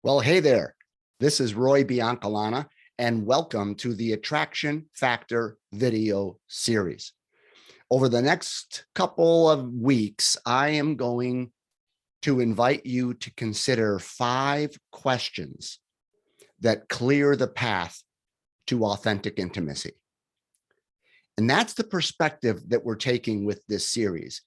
Well, hey there. This is Roy Biancalana, and welcome to the Attraction Factor video series. Over the next couple of weeks, I am going to invite you to consider 5 questions that clear the path to authentic intimacy. And that's the perspective that we're taking with this series.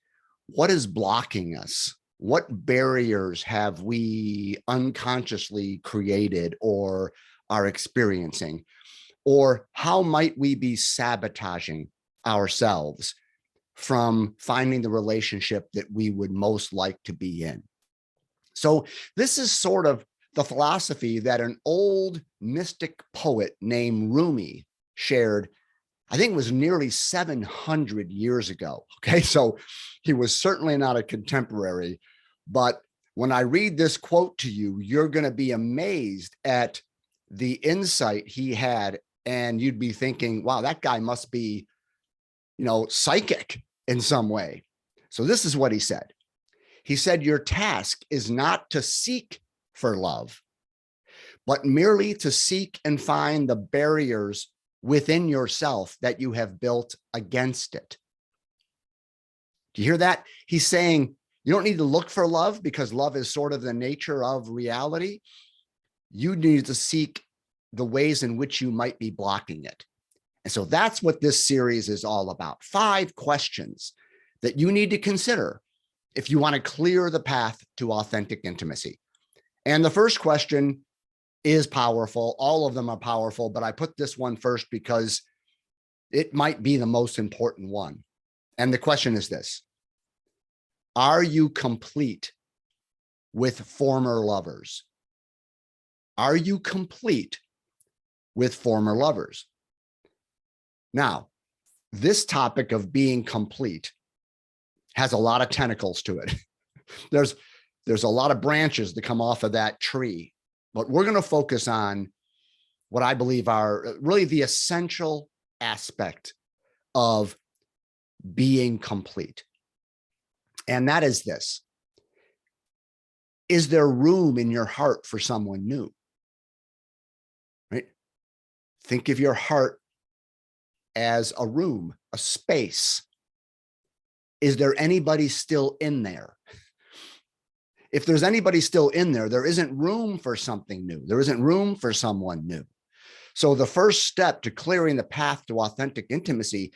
What is blocking us? What barriers have we unconsciously created or are experiencing? Or how might we be sabotaging ourselves from finding the relationship that we would most like to be in? So this is sort of the philosophy that an old mystic poet named Rumi shared. I think it was nearly 700 years ago. Okay, so he was certainly not a contemporary, but when I read this quote to you, you're going to be amazed at the insight he had. And you'd be thinking, wow, that guy must be, psychic in some way. So this is what he said. He said, your task is not to seek for love, but merely to seek and find the barriers within yourself that you have built against it. Do you hear that? He's saying you don't need to look for love because love is sort of the nature of reality. You need to seek the ways in which you might be blocking it. And so that's what this series is all about. 5 questions that you need to consider if you want to clear the path to authentic intimacy. And the first question is powerful. All of them are powerful, but I put this one first because it might be the most important one. And the question is this: are you complete with former lovers? Are you complete with former lovers? Now, this topic of being complete has a lot of tentacles to it. There's a lot of branches that come off of that tree. But we're going to focus on what I believe are really the essential aspect of being complete. And that is this: is there room in your heart for someone new? Right? Think of your heart as a room, a space. Is there anybody still in there? If there's anybody still in there, there isn't room for something new. There isn't room for someone new. So the first step to clearing the path to authentic intimacy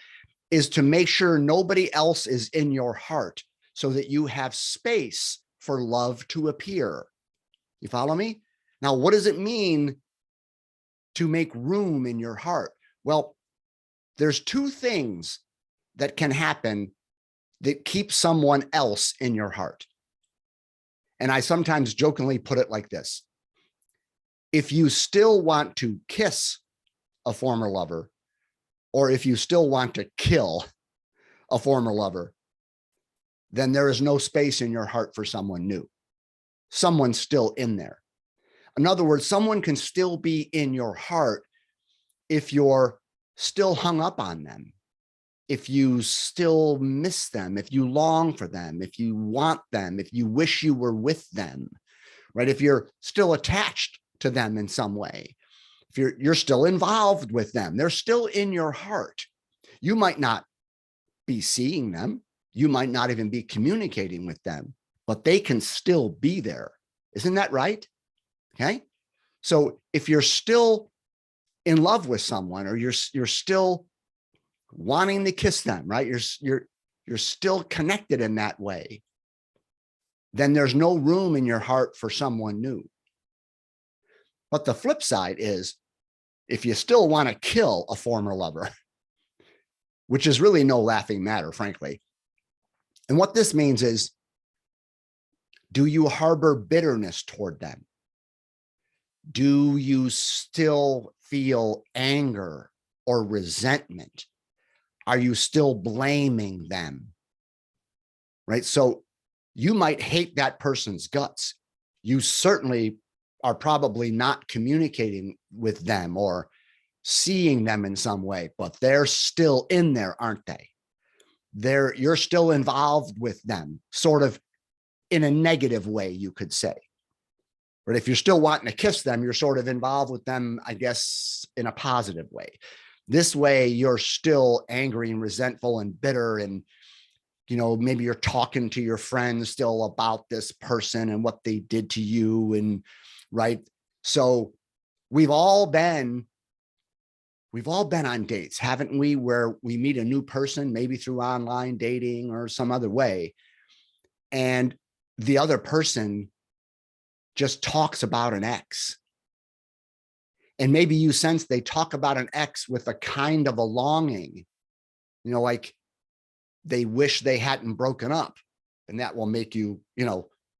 is to make sure nobody else is in your heart so that you have space for love to appear. You follow me? Now, what does it mean to make room in your heart? Well, there's 2 things that can happen that keep someone else in your heart. And I sometimes jokingly put it like this: if you still want to kiss a former lover, or if you still want to kill a former lover, then there is no space in your heart for someone new. Someone's still in there. In other words, someone can still be in your heart if you're still hung up on them, if you still miss them, if you long for them, if you want them, if you wish you were with them, right? If you're still attached to them in some way, if you're still involved with them, they're still in your heart. You might not be seeing them. You might not even be communicating with them, but they can still be there. Isn't that right? Okay. So if you're still in love with someone, or you're still wanting to kiss them, right? You're still connected in that way, then there's no room in your heart for someone new. But the flip side is, if you still want to kill a former lover, which is really no laughing matter, frankly. And what this means is, do you harbor bitterness toward them? Do you still feel anger or resentment? Are you still blaming them? Right? So you might hate that person's guts. You certainly are probably not communicating with them or seeing them in some way, but they're still in there, aren't they? You're still involved with them, sort of in a negative way, you could say. But if you're still wanting to kiss them, you're sort of involved with them, I guess, in a positive way. This way, you're still angry and resentful and bitter. And, maybe you're talking to your friends still about this person and what they did to you. And right. So we've all been on dates, haven't we? Where we meet a new person, maybe through online dating or some other way. And the other person just talks about an ex. And maybe you sense they talk about an ex with a kind of a longing, like they wish they hadn't broken up. And that will make you,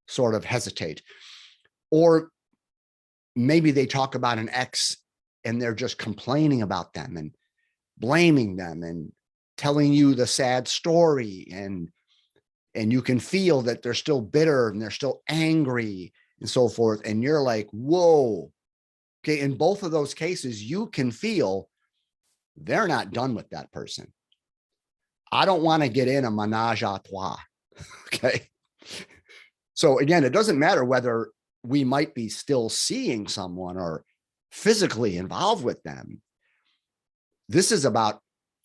sort of hesitate. Or maybe they talk about an ex and they're just complaining about them and blaming them and telling you the sad story. And you can feel that they're still bitter and they're still angry and so forth. And you're like, whoa. Okay. In both of those cases, you can feel they're not done with that person. I don't want to get in a menage a trois. Okay. So again, it doesn't matter whether we might be still seeing someone or physically involved with them. This is about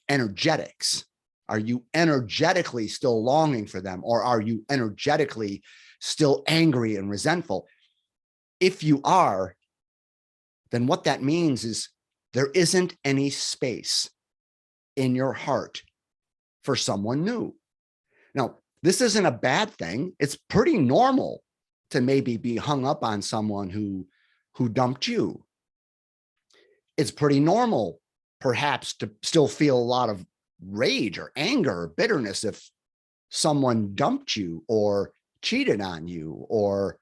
energetics. Are you energetically still longing for them, or are you energetically still angry and resentful? If you are, then what that means is there isn't any space in your heart for someone new. Now, this isn't a bad thing. It's pretty normal to maybe be hung up on someone who dumped you. It's pretty normal, perhaps, to still feel a lot of rage or anger or bitterness if someone dumped you or cheated on you or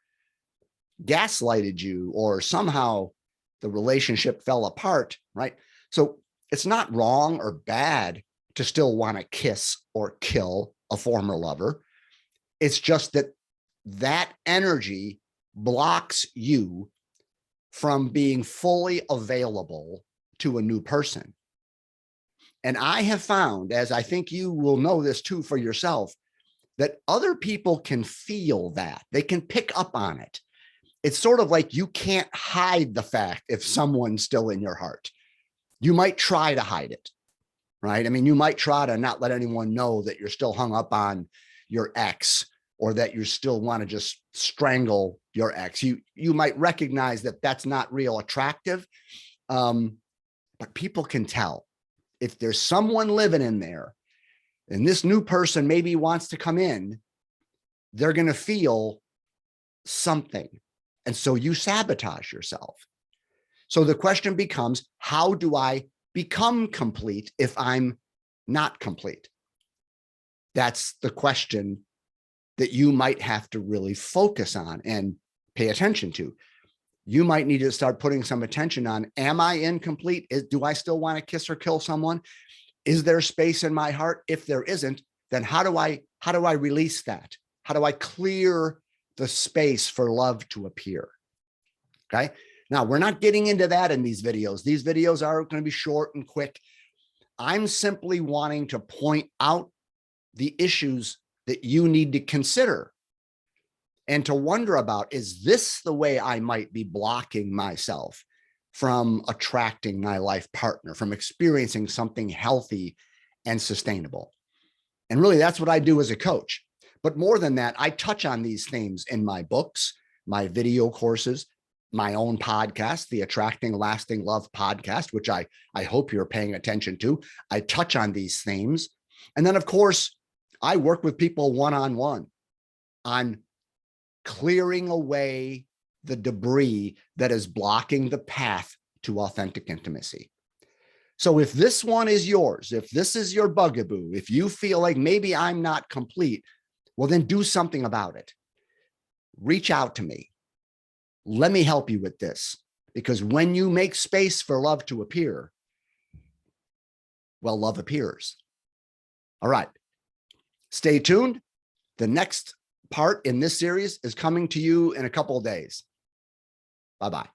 gaslighted you or somehow the relationship fell apart, right? So it's not wrong or bad to still want to kiss or kill a former lover. It's just that that energy blocks you from being fully available to a new person. And I have found, as I think you will know this too for yourself, that other people can feel that. They can pick up on it. It's sort of like you can't hide the fact if someone's still in your heart. You might try to hide it, right? I mean, you might try to not let anyone know that you're still hung up on your ex or that you still want to just strangle your ex. You might recognize that that's not real attractive, but people can tell. If there's someone living in there and this new person maybe wants to come in, they're going to feel something. And so you sabotage yourself. So the question becomes, how do I become complete if I'm not complete? That's the question that you might have to really focus on and pay attention to. You might need to start putting some attention on, am I incomplete? Do I still want to kiss or kill someone? Is there space in my heart? If there isn't, then how do I release that? How do I clear the space for love to appear? Okay. Now, we're not getting into that in these videos. These videos are going to be short and quick. I'm simply wanting to point out the issues that you need to consider and to wonder about, is this the way I might be blocking myself from attracting my life partner, from experiencing something healthy and sustainable? And really, that's what I do as a coach. But more than that, I touch on these themes in my books, my video courses, my own podcast, the Attracting Lasting Love podcast, which I hope you're paying attention to. I touch on these themes. And then, of course, I work with people one-on-one on clearing away the debris that is blocking the path to authentic intimacy. So if this one is yours, if this is your bugaboo, if you feel like maybe I'm not complete, well, then do something about it. Reach out to me. Let me help you with this, because when you make space for love to appear, well, love appears. All right. Stay tuned. The next part in this series is coming to you in a couple of days. Bye-bye.